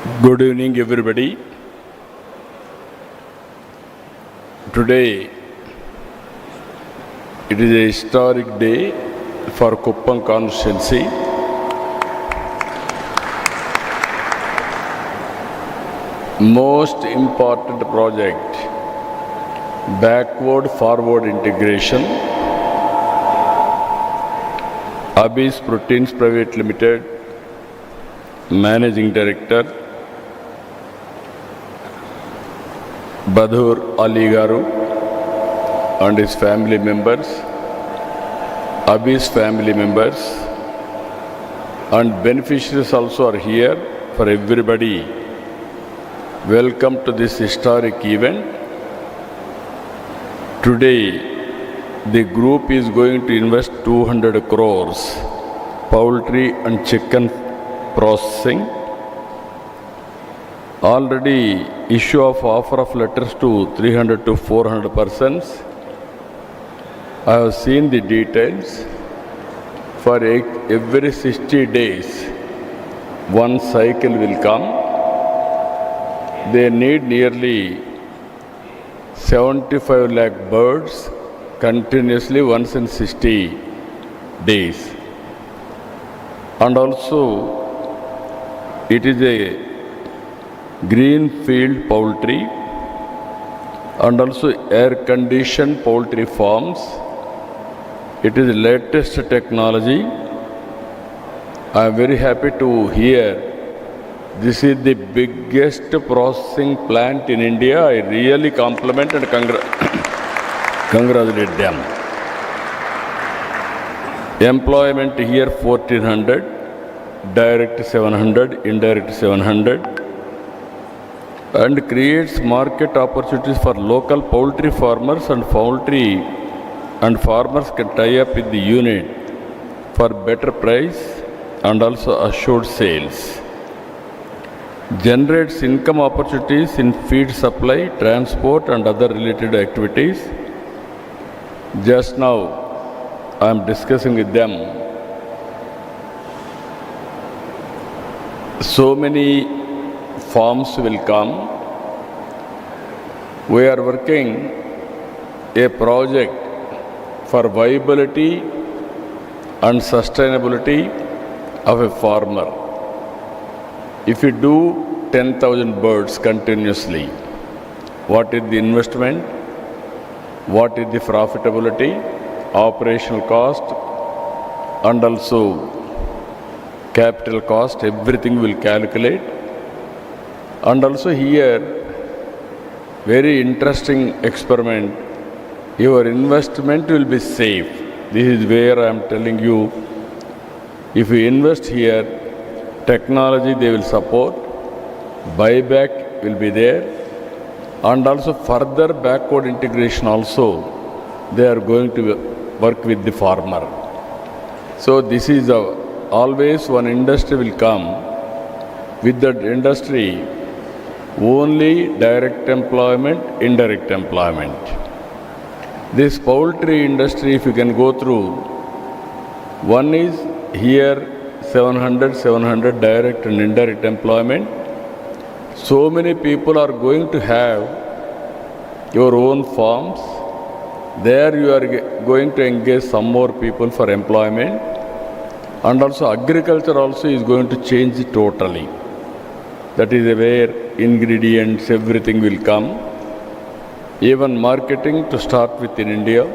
Good evening, everybody. Today, it is a historic day for Kuppam constituency. Most important project, backward forward integration. Abyss Proteins Private Limited, Managing Director Badhur Ali Garu and his family members, Abyss family members, and beneficiaries also are here. For everybody, welcome to this historic event. Today, the group is going to invest 200 crores poultry and chicken processing. Already issue of offer of letters to 300 to 400 persons. I have seen the details. For every 60 days, one cycle will come. They need nearly 75 lakh birds continuously once in 60 days. And also, it is a greenfield poultry and also air-conditioned poultry farms. It is the latest technology. I am very happy to hear this is the biggest processing plant in India. I really compliment and congratulate them. Employment here 1400, direct 700, indirect 700. And creates market opportunities for local poultry farmers, and farmers can tie up with the unit for better price and also assured sales. Generates income opportunities in feed supply, transport and other related activities. Just now I am discussing with them. So many farms will come. We are working a project for viability and sustainability of a farmer. If you do 10,000 birds continuously, what is the investment? What is the profitability, operational cost, and also capital cost? Everything will calculate. And also here, very interesting experiment, your investment will be safe. This is where I am telling you, if you invest here, technology they will support, buyback will be there, and also further backward integration also, they are going to work with the farmer. So this is always one industry will come. With that industry, only direct employment, indirect employment. This poultry industry, if you can go through, one is here 700 direct and indirect employment. So many people are going to have your own farms. There you are going to engage some more people for employment. And also agriculture also is going to change totally. That is where ingredients, everything will come. Even marketing to start with in India,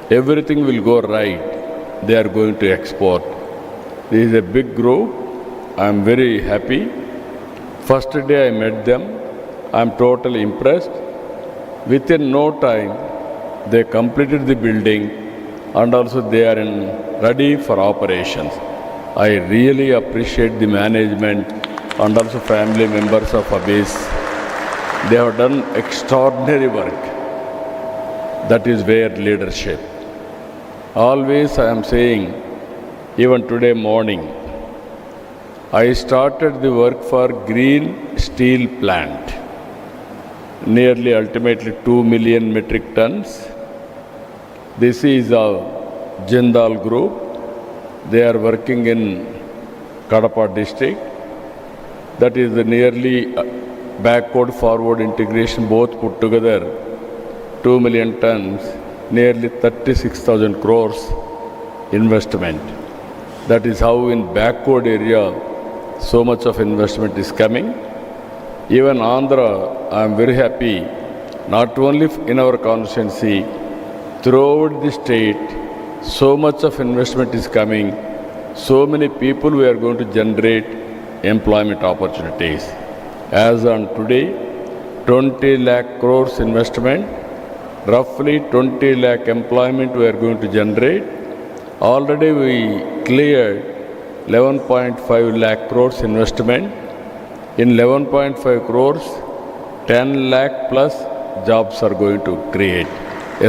everything will go right. They are going to export. This is a big group. I am very happy. First day I met them. I am totally impressed. Within no time, they completed the building and also they are ready for operations. I really appreciate the management and also family members of Abyss. They have done extraordinary work. That is where leadership. Always I am saying, even today morning, I started the work for green steel plant. Nearly ultimately 2 million metric tons. This is a Jindal group. They are working in Kadapa district. that is nearly backward forward integration both put together, 2 million tons, nearly 36,000 crores investment. That is how in backward area so much of investment is coming. Even Andhra, I am very happy, not only in our constituency, throughout the state, so much of investment is coming. So many people we are going to generate employment opportunities. As on today, 20 lakh crores investment, roughly 20 lakh employment we are going to generate. Already we cleared 11.5 lakh crores investment. In 11.5 crores, 10 lakh plus jobs are going to create.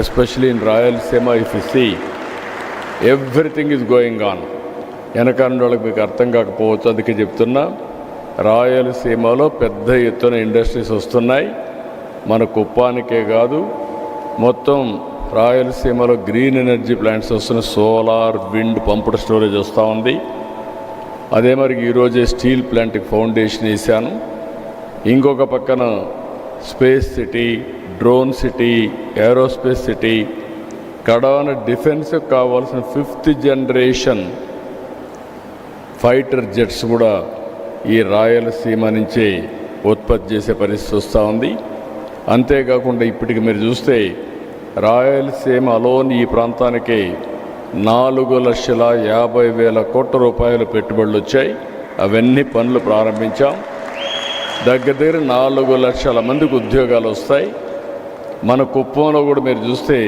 Especially in Rayalaseema, if you see, everything is going on. వెనకాల వాళ్ళకి మీకు అర్థం కాకపోవచ్చు, అందుకే చెప్తున్నా. రాయలసీమలో పెద్ద ఎత్తున ఇండస్ట్రీస్ వస్తున్నాయి. మన కుప్పానికే కాదు, మొత్తం రాయలసీమలో గ్రీన్ ఎనర్జీ ప్లాంట్స్ వస్తున్నాయి. సోలార్, విండ్, పంప్డ్ స్టోరేజ్ వస్తూ ఉంది. అదే మరి ఈరోజే స్టీల్ ప్లాంట్కి ఫౌండేషన్ వేశాను. ఇంకొక పక్కన space city, drone city, aerospace city, కడాన డిఫెన్స్కి కావాల్సిన 5th జనరేషన్ ఫైటర్ జెట్స్ కూడా ఈ రాయలసీమ నుంచే ఉత్పత్తి చేసే పరిస్థితి వస్తూ ఉంది. అంతేకాకుండా ఇప్పటికి మీరు చూస్తే రాయలసీమ అలోన్ ఈ ప్రాంతానికి 4,50,000 కోట్ల రూపాయలు పెట్టుబడులు వచ్చాయి. అవన్నీ పనులు ప్రారంభించాం. దగ్గర 4 లక్షల మందికి ఉద్యోగాలు వస్తాయి. మన కుప్పంలో కూడా మీరు చూస్తే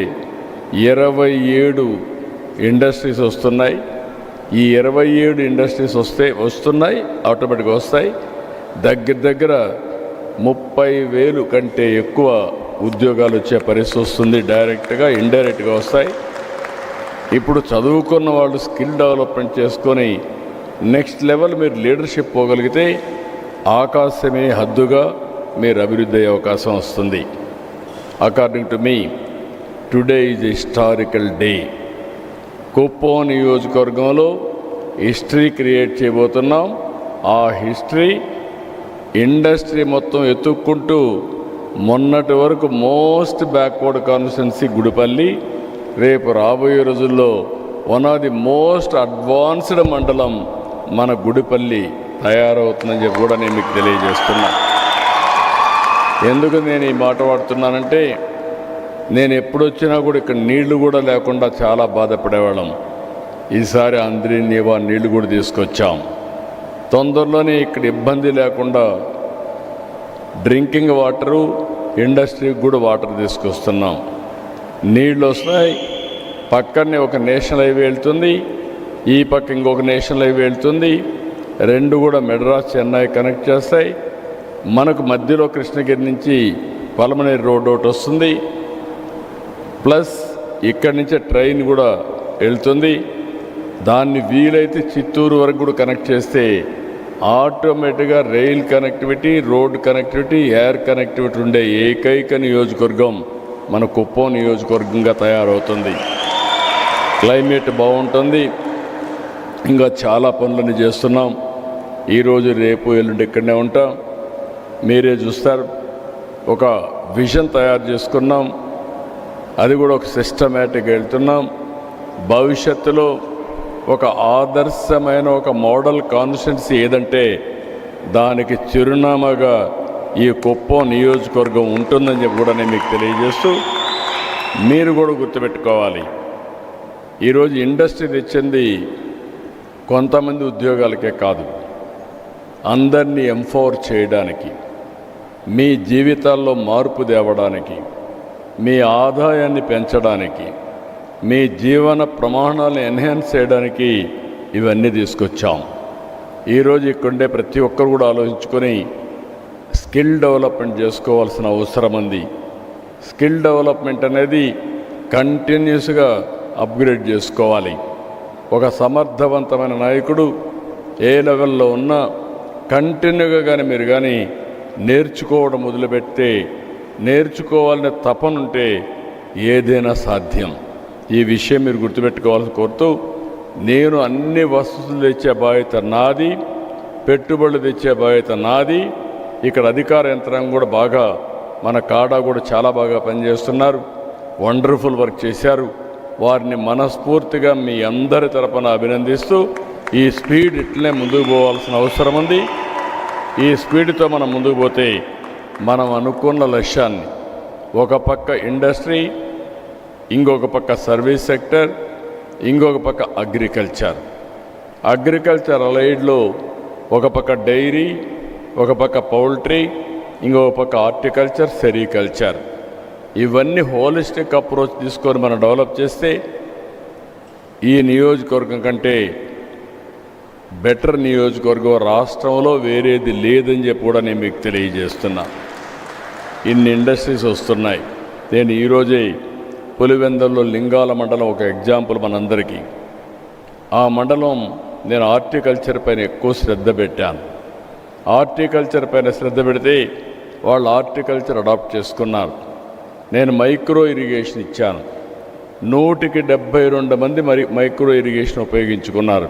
27 ఇండస్ట్రీస్ వస్తున్నాయి. ఈ 27 ఇండస్ట్రీస్ వస్తున్నాయి, ఆటోమేటిక్గా వస్తాయి. దగ్గర 30,000 కంటే ఎక్కువ ఉద్యోగాలు వచ్చే పరిస్థితి వస్తుంది. డైరెక్ట్గా, ఇండైరెక్ట్గా వస్తాయి. ఇప్పుడు చదువుకున్న వాళ్ళు స్కిల్ డెవలప్మెంట్ చేసుకొని నెక్స్ట్ లెవెల్ మీరు లీడర్షిప్ పోగలిగితే ఆకాశమే హద్దుగా మీరు అభివృద్ధి అయ్యే అవకాశం వస్తుంది. According to me, today is historical day. Kuppam నియోజకవర్గంలో హిస్టరీ క్రియేట్ చేయబోతున్నాం. ఆ హిస్టరీ ఇండస్ట్రీ మొత్తం ఎత్తుక్కుంటూ మొన్నటి వరకు మోస్ట్ బ్యాక్వర్డ్ కాన్స్టిట్యున్సీ గుడిపల్లి, రేపు రాబోయే రోజుల్లో one of the most advanced మండలం మన గుడిపల్లి తయారవుతుందని చెప్పి కూడా నేను మీకు తెలియజేస్తున్నా. ఎందుకు నేను ఈ మాట వాడుతున్నానంటే, నేను ఎప్పుడొచ్చినా కూడా ఇక్కడ నీళ్లు కూడా లేకుండా చాలా బాధపడేవాళ్ళం. ఈసారి అందరి నీళ్లు కూడా తీసుకొచ్చాం. తొందరలోనే ఇక్కడ ఇబ్బంది లేకుండా డ్రింకింగ్ వాటరు, ఇండస్ట్రీకి కూడా వాటర్ తీసుకొస్తున్నాం. నీళ్ళు వస్తాయి. పక్కనే ఒక నేషనల్ హైవే వెళ్తుంది, ఈ పక్క ఇంకొక నేషనల్ హైవే వెళ్తుంది. రెండు కూడా మెడ్రాస్, చెన్నై కనెక్ట్ చేస్తాయి. మనకు మధ్యలో కృష్ణగిరి నుంచి పలమనేరు రోడ్ ఒకటి వస్తుంది. ప్లస్ ఇక్కడి నుంచే ట్రైన్ కూడా వెళ్తుంది. దాన్ని వీలైతే చిత్తూరు వరకు కూడా కనెక్ట్ చేస్తే ఆటోమేటిక్గా rail connectivity, road connectivity, air connectivity ఉండే ఏకైక నియోజకవర్గం మన కుప్పం నియోజకవర్గంగా తయారవుతుంది. క్లైమేట్ బాగుంటుంది. ఇంకా చాలా పనులను చేస్తున్నాం. ఈరోజు, రేపు, ఎల్లుండి ఇక్కడనే ఉంటాం. మీరే చూస్తారు. ఒక విజన్ తయారు చేసుకున్నాం. అది కూడా ఒక సిస్టమేటిక్గా వెళ్తున్నాం. భవిష్యత్తులో ఒక ఆదర్శమైన ఒక మోడల్ కాన్స్టిట్యున్సీ ఏదంటే దానికి చిరునామాగా ఈ కుప్పం నియోజకవర్గం ఉంటుందని చెప్పి కూడా నేను మీకు తెలియజేస్తూ, మీరు కూడా గుర్తుపెట్టుకోవాలి, ఈరోజు ఇండస్ట్రీ తెచ్చింది కొంతమంది ఉద్యోగాలకే కాదు, అందరినీ ఎంపవర్ చేయడానికి, మీ జీవితాల్లో మార్పు తేవడానికి, మీ ఆదాయాన్ని పెంచడానికి, మీ జీవన ప్రమాణాలను ఎన్హాన్స్ చేయడానికి ఇవన్నీ తీసుకొచ్చాం. ఈరోజు ఇక్కడుండే ప్రతి ఒక్కరు కూడా ఆలోచించుకొని స్కిల్ డెవలప్మెంట్ చేసుకోవాల్సిన అవసరం ఉంది. స్కిల్ డెవలప్మెంట్ అనేది కంటిన్యూస్గా అప్గ్రేడ్ చేసుకోవాలి. ఒక సమర్థవంతమైన నాయకుడు ఏ లెవెల్లో ఉన్నా కంటిన్యూగా కానీ మీరు కానీ నేర్చుకోవడం మొదలుపెడితే, నేర్చుకోవాలనే తపనుంటే ఏదైనా సాధ్యం. ఈ విషయం మీరు గుర్తుపెట్టుకోవాలని కోరుతూ, నేను అన్ని వసతులు తెచ్చే బాధ్యత నాది. పెట్టుబడులు తెచ్చే బాధ్యత నాది. ఇక్కడ అధికార యంత్రాంగం కూడా బాగా, మన కాడా కూడా చాలా బాగా పనిచేస్తున్నారు, వండర్ఫుల్ వర్క్ చేశారు. వారిని మనస్ఫూర్తిగా మీ అందరి తరపున అభినందిస్తూ ఈ స్పీడ్ ఇట్లనే ముందుకు పోవాల్సిన అవసరం ఉంది. ఈ స్పీడ్తో మనం ముందుకు పోతే మనం అనుకున్న లక్ష్యాన్ని, ఒక పక్క ఇండస్ట్రీ, ఇంకొక పక్క సర్వీస్ సెక్టర్, ఇంకొక పక్క అగ్రికల్చర్ అలైడ్లో ఒక పక్క డైరీ, ఒక పక్క పౌల్ట్రీ, ఇంకొక పక్క హార్టికల్చర్, సెరికల్చర్, ఇవన్నీ హోలిస్టిక్ అప్రోచ్ తీసుకొని మనం డెవలప్ చేస్తే ఈ నియోజకవర్గం కంటే బెటర్ నియోజకవర్గం రాష్ట్రంలో వేరేది లేదని చెప్పి కూడా నేను మీకు తెలియజేస్తున్నా. ఇన్ని ఇండస్ట్రీస్ వస్తున్నాయి. నేను ఈరోజే పులివెందుల్లో లింగాల మండలం ఒక ఎగ్జాంపుల్ మనందరికీ. ఆ మండలం నేను హార్టికల్చర్ పైన ఎక్కువ శ్రద్ధ పెట్టాను. హార్టికల్చర్ పైన శ్రద్ధ పెడితే వాళ్ళు హార్టికల్చర్ అడాప్ట్ చేసుకున్నారు. నేను మైక్రో ఇరిగేషన్ ఇచ్చాను. 172 మంది మైక్రో ఇరిగేషన్ ఉపయోగించుకున్నారు.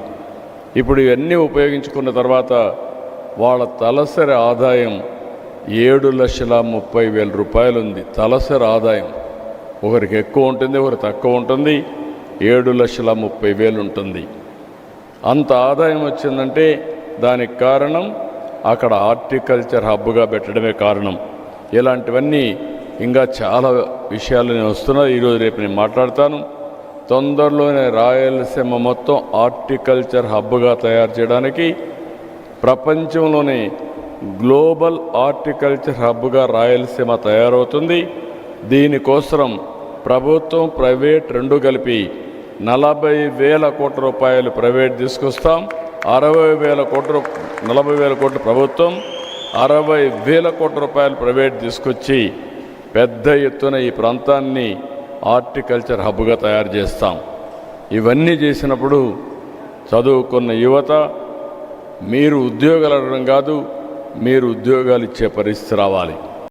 ఇప్పుడు ఇవన్నీ ఉపయోగించుకున్న తర్వాత వాళ్ళ తలసరి ఆదాయం 7,30,000 రూపాయలు ఉంది. తలసరి ఆదాయం ఒకరికి ఎక్కువ ఉంటుంది, ఒకరికి తక్కువ ఉంటుంది. 7,30,000 ఉంటుంది. అంత ఆదాయం వచ్చిందంటే దానికి కారణం అక్కడ హార్టికల్చర్ హబ్గా పెట్టడమే కారణం. ఇలాంటివన్నీ ఇంకా చాలా విషయాలు నేను వస్తున్నా. ఈరోజు రేపు నేను మాట్లాడతాను. తొందరలోనే రాయలసీమ మొత్తం హార్టికల్చర్ హబ్గా తయారు చేయడానికి ప్రపంచంలోనే గ్లోబల్ హార్టికల్చర్ హబ్గా రాయలసీమ తయారవుతుంది. దీనికోసం ప్రభుత్వం, ప్రైవేట్ రెండు కలిపి 40,000 కోట్ల రూపాయలు ప్రైవేట్ తీసుకొస్తాం. 40,000 కోట్లు ప్రభుత్వం, 60,000 కోట్ల రూపాయలు ప్రైవేట్ తీసుకొచ్చి పెద్ద ఎత్తున ఈ ప్రాంతాన్ని హార్టికల్చర్ హబ్గా తయారు చేస్తాం. ఇవన్నీ చేసినప్పుడు చదువుకున్న యువత మీరు ఉద్యోగాలు అడగడం కాదు, మీరు ఉద్యోగాలు ఇచ్చే పరిస్థితి రావాలి.